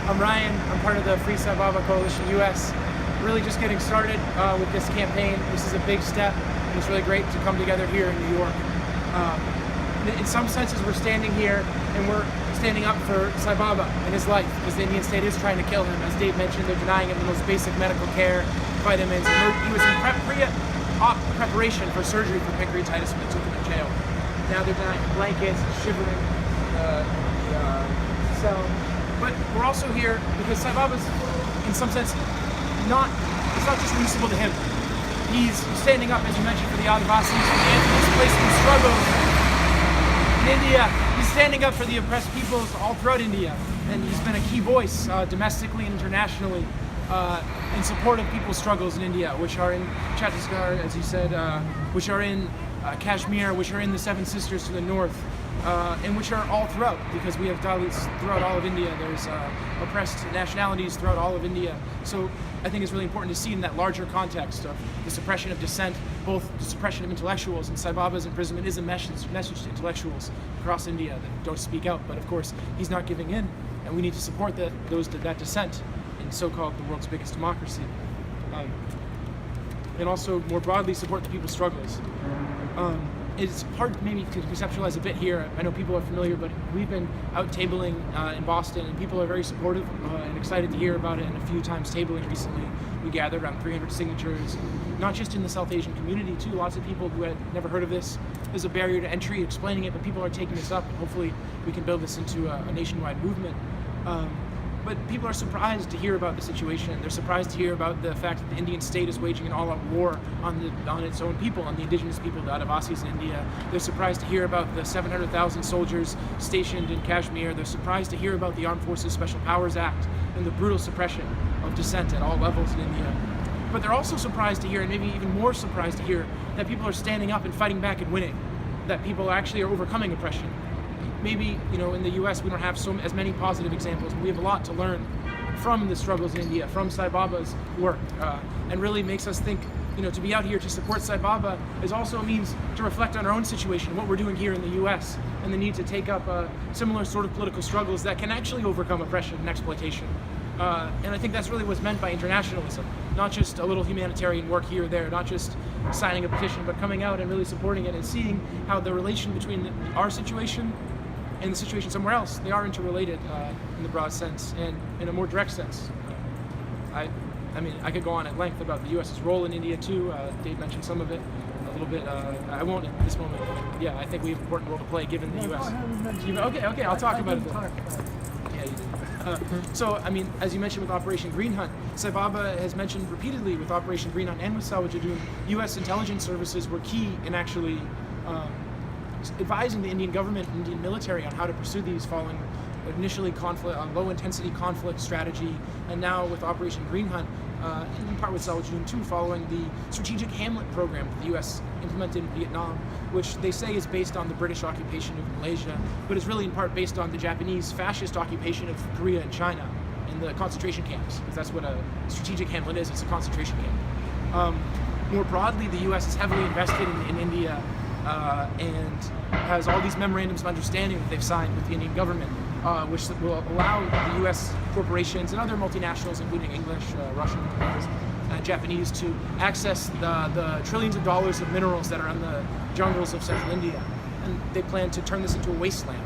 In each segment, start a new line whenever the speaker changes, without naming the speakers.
I'm Ryan. I'm part of the Free Saibaba Coalition US. Really just getting started with this campaign. This is a big step, and it's really great to come together here in New York. In some senses, we're standing here and we're standing up for Saibaba and his life, because the Indian state is trying to kill him. As Dave mentioned, they're denying him the most basic medical care, vitamins. He was in preparation for surgery for pancreatitis when they took him to jail. Now they're denying him blankets, shivering the cell. But we're also here because Saibaba's, in some sense, it's not just reasonable to him. He's standing up, as you mentioned, for the Adivasis, for the anti-displacement struggle in India. He's standing up for the oppressed peoples all throughout India, and he's been a key voice domestically and internationally in support of people's struggles in India, which are in Chhattisgarh, as you said, which are in Kashmir, which are in the Seven Sisters to the north, and which are all throughout, because we have Dalits throughout all of India. There's oppressed nationalities throughout all of India. So I think it's really important to see in that larger context of the suppression of dissent, both the suppression of intellectuals, and Saibaba's imprisonment is a message to intellectuals across India that don't speak out. But of course, he's not giving in, and we need to support that dissent in so-called the world's biggest democracy. And also more broadly support the people's struggles. It's hard maybe to conceptualize a bit here. I know people are familiar, but we've been out tabling in Boston, and people are very supportive and excited to hear about it. And a few times tabling recently, we gathered around 300 signatures, not just in the South Asian community too. Lots of people who had never heard of this. There's a barrier to entry explaining it, but people are taking this up, and hopefully we can build this into a nationwide movement. But people are surprised to hear about the situation. They're surprised to hear about the fact that the Indian state is waging an all-out war on its own people, on the indigenous people, the Adivasis in India. They're surprised to hear about the 700,000 soldiers stationed in Kashmir. They're surprised to hear about the Armed Forces Special Powers Act and the brutal suppression of dissent at all levels in India. But they're also surprised to hear, and maybe even more surprised to hear, that people are standing up and fighting back and winning, that people actually are overcoming oppression. Maybe, in the US we don't have as many positive examples, but we have a lot to learn from the struggles in India, from Saibaba's work, and really makes us think, to be out here to support Saibaba is also a means to reflect on our own situation, what we're doing here in the US, and the need to take up similar sort of political struggles that can actually overcome oppression and exploitation. And I think that's really what's meant by internationalism, not just a little humanitarian work here or there, not just signing a petition, but coming out and really supporting it and seeing how the relation between our situation and the situation somewhere else, they are interrelated in the broad sense and in a more direct sense. I mean, I could go on at length about the U.S.'s role in India too. Dave mentioned some of it a little bit. I won't at this moment. Yeah, I think we have an important role to play given the U.S. Okay, I'll talk about it then. Yeah, you did. So, I mean, as you mentioned with Operation Green Hunt, Saibaba has mentioned repeatedly with Operation Green Hunt and with Salwa Jadun, U.S. intelligence services were key in actually advising the Indian government and Indian military on how to pursue these following initially low-intensity conflict strategy, and now with Operation Green Hunt, in part with Salwa Jadun too, following the Strategic Hamlet program that the U.S. implemented in Vietnam, which they say is based on the British occupation of Malaysia, but is really in part based on the Japanese fascist occupation of Korea and China in the concentration camps, because that's what a Strategic Hamlet is. It's a concentration camp. More broadly, the U.S. is heavily invested in India, and has all these memorandums of understanding that they've signed with the Indian government, which will allow the U.S. corporations and other multinationals, including English, Russian, Japanese, to access the trillions of dollars of minerals that are in the jungles of central India. And they plan to turn this into a wasteland.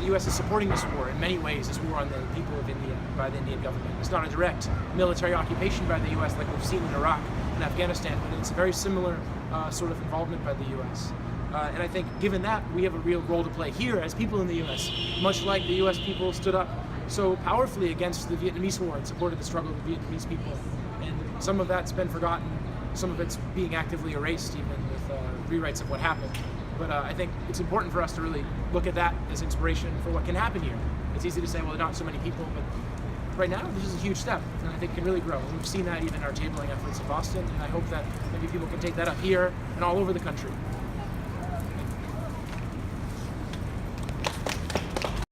The U.S. is supporting this war in many ways, this war on the people of India by the Indian government. It's not a direct military occupation by the U.S. like we've seen in Iraq and Afghanistan, but it's a very similar sort of involvement by the U.S. And I think given that, we have a real role to play here as people in the U.S., much like the U.S. people stood up so powerfully against the Vietnamese war and supported the struggle of the Vietnamese people. And some of that's been forgotten, some of it's being actively erased even with rewrites of what happened. But I think it's important for us to really look at that as inspiration for what can happen here. It's easy to say, well, not so many people, but right now, this is a huge step, and I think it can really grow. And we've seen that even in our tabling efforts in Boston, and I hope that maybe people can take that up here and all over the country.